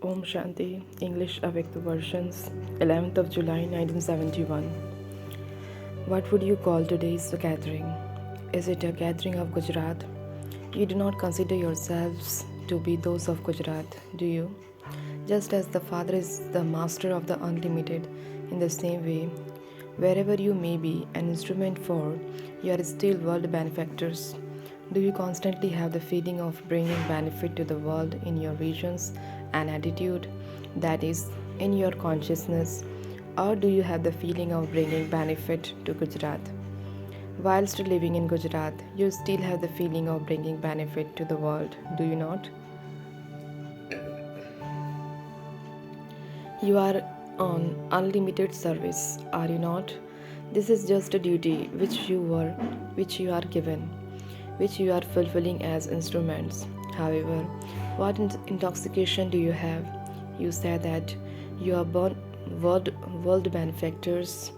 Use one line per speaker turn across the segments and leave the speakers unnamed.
Om Shanti, English avyakt versions, 11th of July 1971. What would you call today's gathering? Is it a gathering of Gujarat? You do not consider yourselves to be those of Gujarat, do you? Just as the Father is the master of the unlimited, in the same way, wherever you may be an instrument for, you are still world benefactors. Do you constantly have the feeling of bringing benefit to the world in your visions and attitude, that is, in your consciousness, or do you have the feeling of bringing benefit to Gujarat? Whilst living in Gujarat, you still have the feeling of bringing benefit to the world, do you not? You are on unlimited service, are you not? This is just a duty which you are given, which you are fulfilling as instruments. However, what intoxication do you have? You say that you are born world benefactors.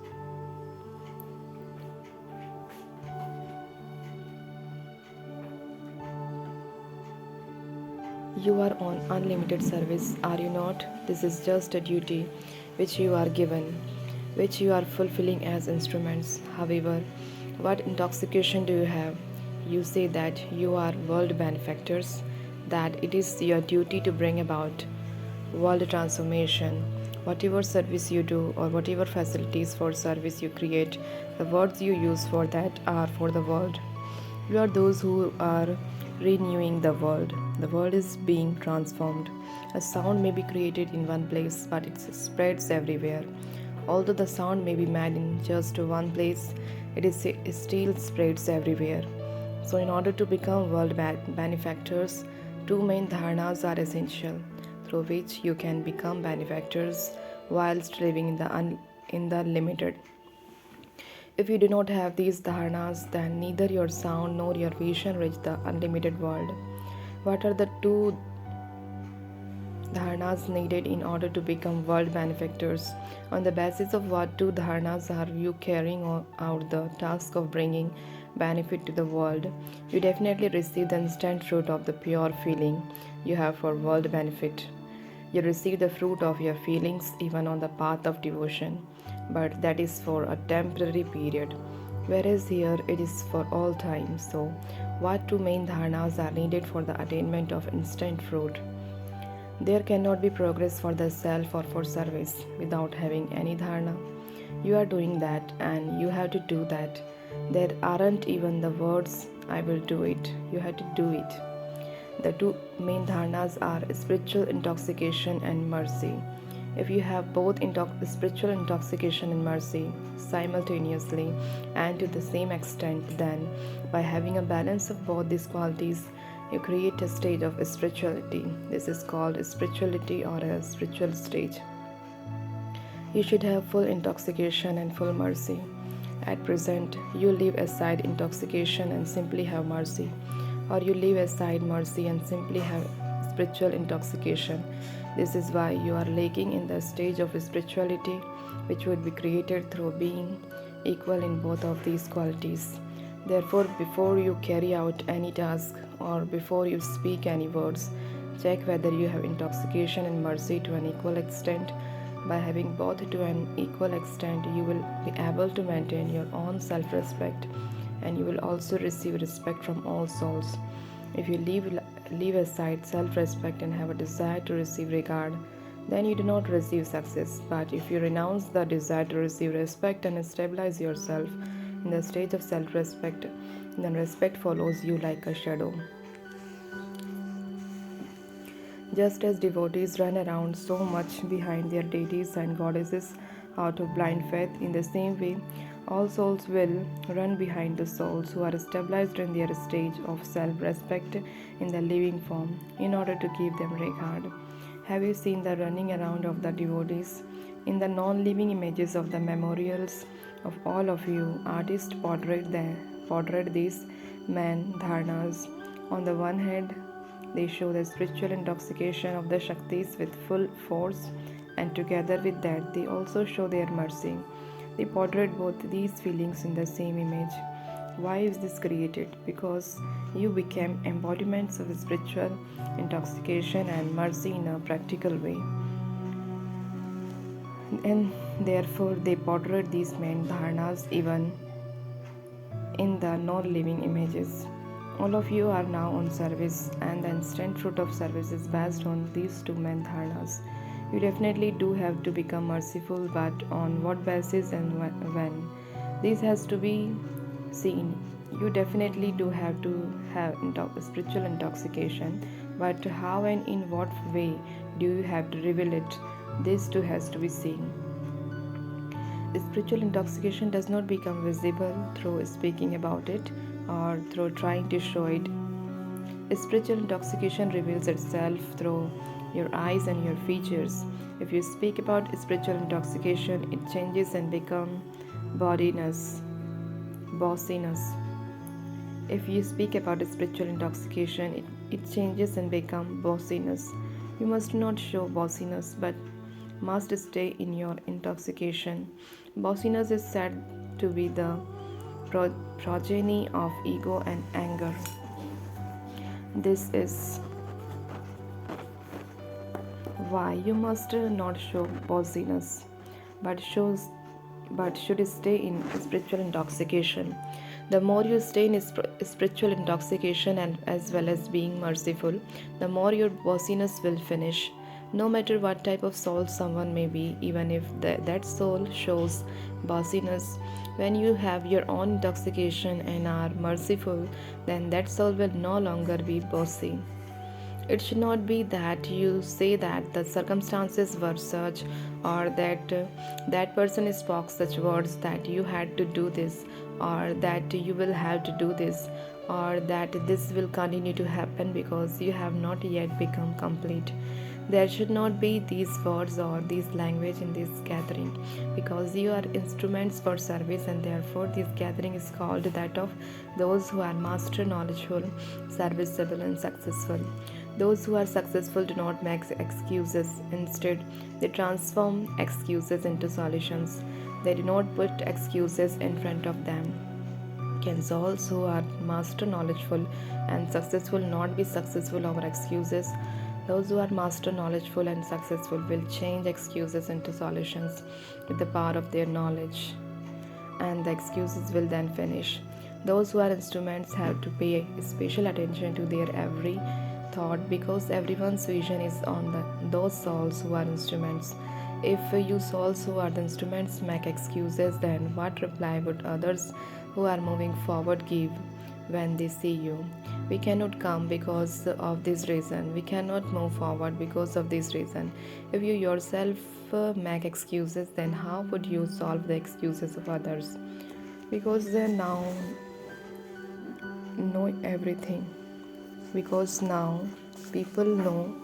You are on unlimited service, are you not? This is just a duty which you are given, which you are fulfilling as instruments. However, what intoxication do you have? You say that you are world benefactors, that it is your duty to bring about world transformation. Whatever service you do or whatever facilities for service you create, the words you use for that are for the world. We are those who are renewing the world. The world is being transformed. A sound may be created in one place, but it spreads everywhere. Although the sound may be made in just one place, it still spreads everywhere. So, in order to become world benefactors, two main dharnas are essential, through which you can become benefactors whilst living in the limited. If you do not have these dharnas, then neither your sound nor your vision reach the unlimited world. What are the two dharnas needed in order to become world benefactors? On the basis of what two dharnas are you carrying out the task of bringing benefit to the world? You definitely receive the instant fruit of the pure feeling you have for world benefit. You receive the fruit of your feelings even on the path of devotion, but that is for a temporary period, whereas here it is for all time. So, what two main dharnas are needed for the attainment of instant fruit? There cannot be progress for the self or for service without having any dharana. You are doing that and you have to do that. There aren't even the words, I will do it. You have to do it. The two main dharnas are spiritual intoxication and mercy. If you have both spiritual intoxication and mercy simultaneously and to the same extent, then by having a balance of both these qualities, you create a stage of spirituality. This is called spirituality or a spiritual stage. You should have full intoxication and full mercy. At present, you leave aside intoxication and simply have mercy, or you leave aside mercy and simply have spiritual intoxication. This is why you are lacking in the stage of spirituality, which would be created through being equal in both of these qualities. Therefore, before you carry out any task or before you speak any words, check whether you have intoxication and mercy to an equal extent. By having both to an equal extent, you will be able to maintain your own self respect and you will also receive respect from all souls. If you leave aside self respect and have a desire to receive regard, then you do not receive success. But if you renounce the desire to receive respect and stabilize yourself in the stage of self respect, then respect follows you like a shadow. Just as devotees run around so much behind their deities and goddesses out of blind faith, in the same way, all souls will run behind the souls who are stabilized in their stage of self respect in the living form in order to give them regard. Have you seen the running around of the devotees? In the non living images of the memorials of all of you, artists portrait these men, dharnas. On the one hand, they show the spiritual intoxication of the Shaktis with full force, and together with that, they also show their mercy. They portray both these feelings in the same image. Why is this created? Because You became embodiments of spiritual intoxication and mercy in a practical way. And therefore, they portrayed these main dharnas even in the non living images. All of you are now on service, and the instant fruit of service is based on these two main dharnas. You definitely do have to become merciful, but on what basis and when? This has to be seen. You definitely do have to have spiritual intoxication, but how and in what way do you have to reveal it? This too has to be seen. Spiritual intoxication does not become visible through speaking about it or through trying to show it. Spiritual intoxication reveals itself through your eyes and your features. If you speak about spiritual intoxication, it changes and becomes bodiness, bossiness. If you speak about spiritual intoxication, it changes and becomes bossiness. You must not show bossiness, but must stay in your intoxication. Bossiness is said to be the progeny of ego and anger. This is why you must not show bossiness, but should stay in spiritual intoxication. The more you stay in spiritual intoxication and as well as being merciful, the more your bossiness will finish. No matter what type of soul someone may be, even if that soul shows bossiness, when you have your own intoxication and are merciful, then that soul will no longer be bossy. It should not be that you say that the circumstances were such or that that person spoke such words that you had to do this or that you will have to do this or that this will continue to happen because you have not yet become complete. There should not be these words or this language in this gathering because you are instruments for service, and therefore this gathering is called that of those who are master knowledgeful, serviceable, and successful. Those who are successful do not make excuses. Instead, they transform excuses into solutions. They do not put excuses in front of them. Can souls who are master knowledgeful and successful not be successful over excuses? Those who are master knowledgeful and successful will change excuses into solutions with the power of their knowledge, and the excuses will then finish. Those who are instruments have to pay special attention to their every thought because everyone's vision is on those souls who are instruments. If you souls who are the instruments make excuses, then what reply would others who are moving forward give when they see you? We cannot come because of this reason. We cannot move forward because of this reason. If you yourself make excuses, then how would you solve the excuses of others? Because they now know everything. Because now people know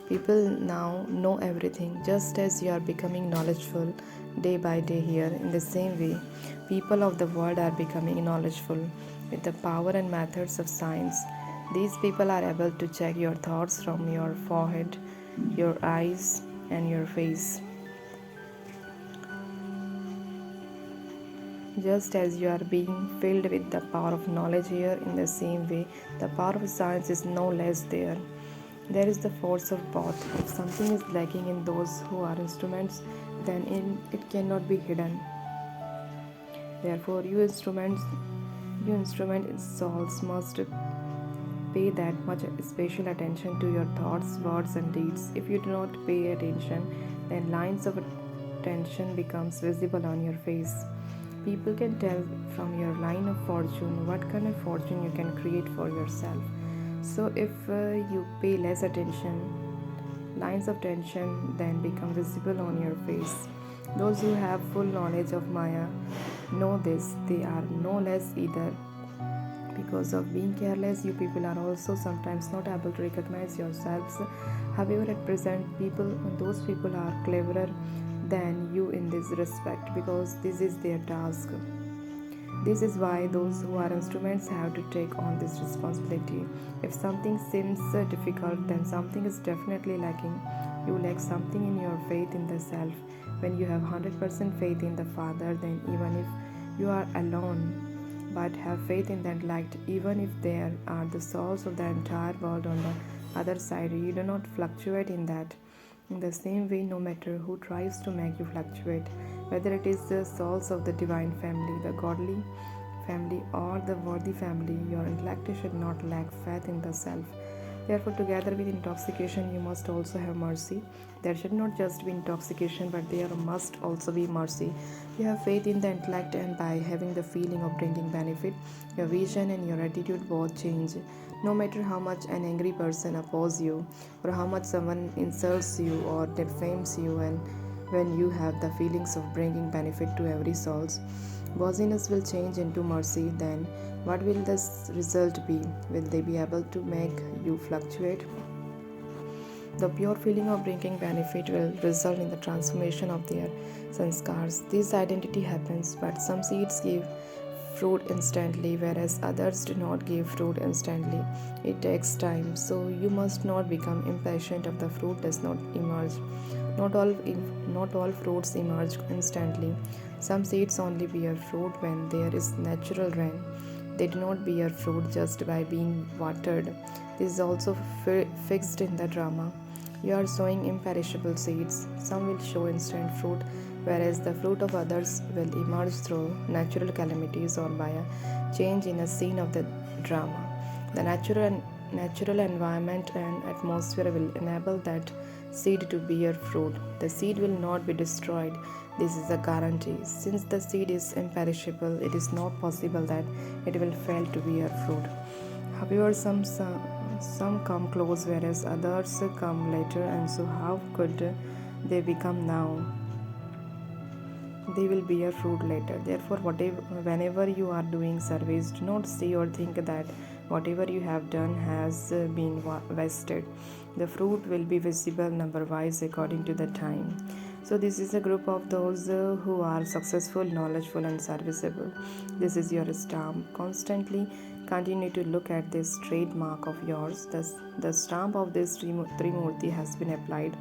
people now know everything, just as you are becoming knowledgeful day by day here. In the same way, people of the world are becoming knowledgeful with the power and methods of science. These people are able to check your thoughts from your forehead, your eyes, and your face. Just as you are being filled with the power of knowledge here, in the same way, the power of science is no less there. There is the force of both. If something is lacking in those who are instruments, then it cannot be hidden. Therefore, you instrument souls must pay that much special attention to your thoughts, words, and deeds. If you do not pay attention, then lines of attention becomes visible on your face. People can tell from your line of fortune what kind of fortune you can create for yourself. So if you pay less attention, lines of tension then become visible on your face. Those who have full knowledge of Maya know this. They are no less either. Because of being careless, you people are also sometimes not able to recognize yourselves. However, at present, those people are cleverer than you in this respect because this is their task. This is why those who are instruments have to take on this responsibility. If something seems difficult, then something is definitely lacking. You lack something in your faith in the self. When you have 100% faith in the Father, then even if you are alone, but have faith in the intellect. Even if there are the souls of the entire world on the other side, you do not fluctuate in that. In the same way, no matter who tries to make you fluctuate, whether it is the souls of the divine family, the godly family, or the worthy family, your intellect should not lack faith in the self. Therefore, together with intoxication, you must also have mercy. There should not just be intoxication, but there must also be mercy. You have faith in the intellect, and by having the feeling of bringing benefit, your vision and your attitude both change. No matter how much an angry person opposes you, or how much someone insults you or defames you, and when you have the feelings of bringing benefit to every soul, worthiness will change into mercy. Then what will this result be? Will they be able to make you fluctuate? The pure feeling of bringing benefit will result in the transformation of their sanskars. This identity happens, but some seeds give fruit instantly, whereas others do not give fruit instantly. It takes time, so you must not become impatient if the fruit does not emerge. Not all fruits emerge instantly. Some seeds only bear fruit when there is natural rain. They do not bear fruit just by being watered. This is also fixed in the drama. You are sowing imperishable seeds. Some will show instant fruit, whereas the fruit of others will emerge through natural calamities or by a change in a scene of the drama. The natural environment and atmosphere will enable that seed to bear fruit. The seed will not be destroyed. This is a guarantee. Since the seed is imperishable, it is not possible that it will fail to bear fruit. However, some come close, whereas others come later, and so how could they become now? They will bear fruit later. Therefore, whenever you are doing service, do not see or think that whatever you have done has been wasted. The fruit will be visible number wise according to the time. So, this is a group of those who are successful, knowledgeable, and serviceable. This is your stamp. Constantly continue to look at this trademark of yours. The stamp of this Trimurti has been applied,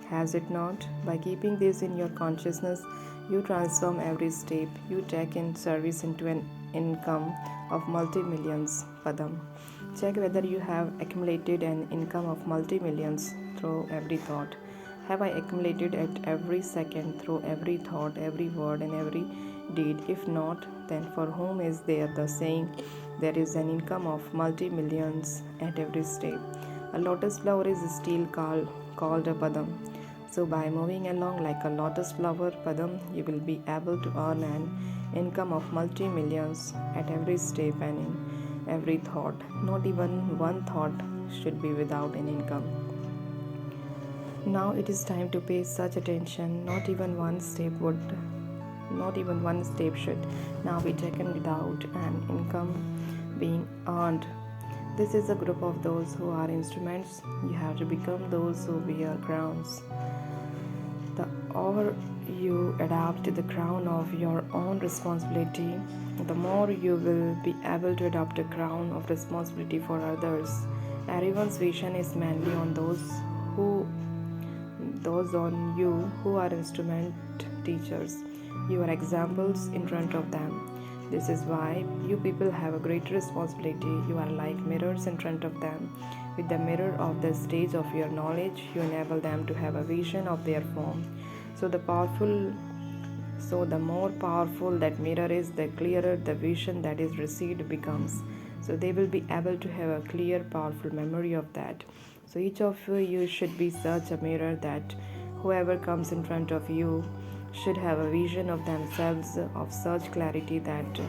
has it not? By keeping this in your consciousness, you transform every step you take in service into an income of multi-millions. Padam. Check whether you have accumulated an income of multi-millions through every thought. Have I accumulated at every second through every thought, every word, and every deed? If not, then for whom is there the saying, there is an income of multi-millions at every step? A lotus flower is still called a padam. So, by moving along like a lotus flower padam, you will be able to earn an income of multi millions at every step and in every thought. Not even one thought should be without an income. Now it is time to pay such attention. Not even one step should now be taken without an income being earned. This is a group of those who are instruments. You have to become those who wear crowns. The more you adapt to the crown of your own responsibility, the more you will be able to adopt a crown of responsibility for others. Everyone's vision is mainly on those on you who are instrument teachers. You are examples in front of them. This is why you people have a great responsibility. You are like mirrors in front of them. With the mirror of the stage of your knowledge, you enable them to have a vision of their form. So the more powerful that mirror is, the clearer the vision that is received becomes. So they will be able to have a clear, powerful memory of that. So each of you should be such a mirror that whoever comes in front of you should have a vision of themselves of such clarity that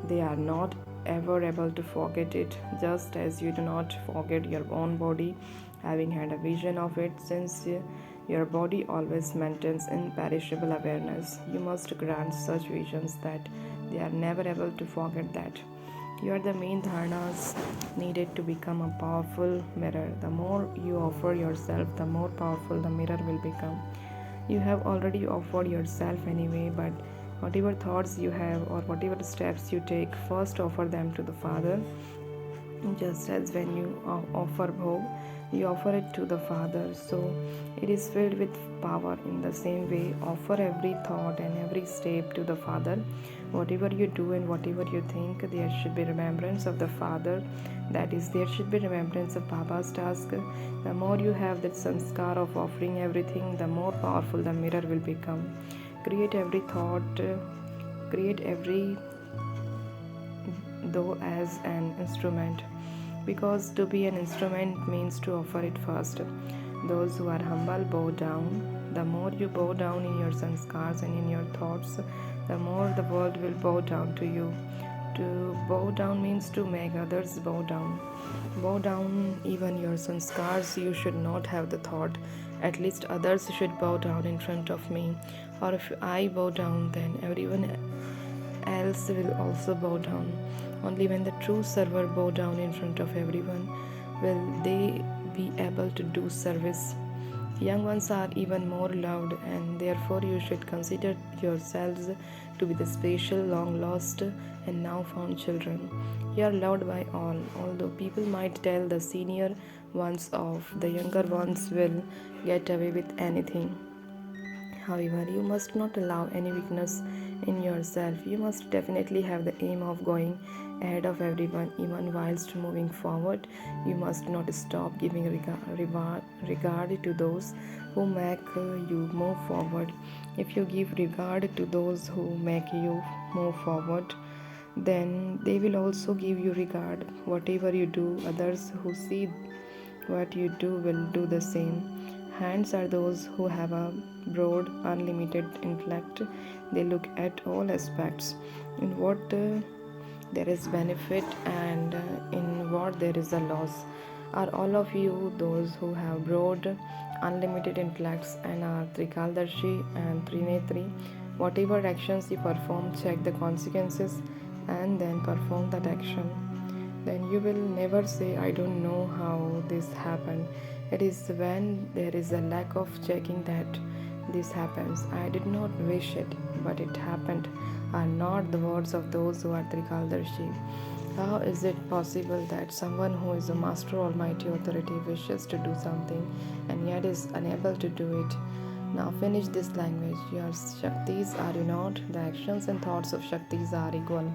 they are not ever able to forget it, just as you do not forget your own body, having had a vision of it, since your body always maintains imperishable awareness. You must grant such visions that they are never able to forget that. You are the main dharnas needed to become a powerful mirror. The more you offer yourself, the more powerful the mirror will become. You have already offered yourself anyway, but whatever thoughts you have or whatever steps you take, first offer them to the Father. Just as when you offer bhog, you offer it to the Father. So it is filled with power. In the same way, offer every thought and every step to the Father. Whatever you do and whatever you think, there should be remembrance of the Father. That is, there should be remembrance of Baba's task. The more you have that sanskar of offering everything, the more powerful the mirror will become. Create every thought, create every though as an instrument, because to be an instrument means to offer it first. Those who are humble bow down. The more you bow down in your sanskars and in your thoughts, the more the world will bow down to you. To bow down means to make others bow down. Bow down even your sanskars. You should not have the thought, at least others should bow down in front of me. Or if I bow down, then everyone else will also bow down. Only when the true server bow down in front of everyone will they be able to do service. Young ones are even more loved, and therefore you should consider yourselves to be the special, long lost, and now found children. You are loved by all, although people might tell the senior ones off, the younger ones will get away with anything. However, you must not allow any weakness in yourself. You must definitely have the aim of going ahead of everyone, even whilst moving forward. You must not stop giving regard to those who make you move forward. If you give regard to those who make you move forward, then they will also give you regard. Whatever you do, others who see what you do will do the same. Hands are those who have a broad, unlimited intellect. They look at all aspects, in what there is benefit and in what there is a loss. Are all of you those who have broad, unlimited intellects and are Trikaldarshi and Trinetri? Whatever actions you perform, check the consequences and then perform that action. Then you will never say, I don't know how this happened. It is when there is a lack of checking that this happens. I did not wish it, but it happened, are not the words of those who are Trikaldarshi. How is it possible that someone who is a master almighty authority wishes to do something and yet is unable to do it? Now finish this language. Your Shaktis are you not? The actions and thoughts of Shaktis are equal.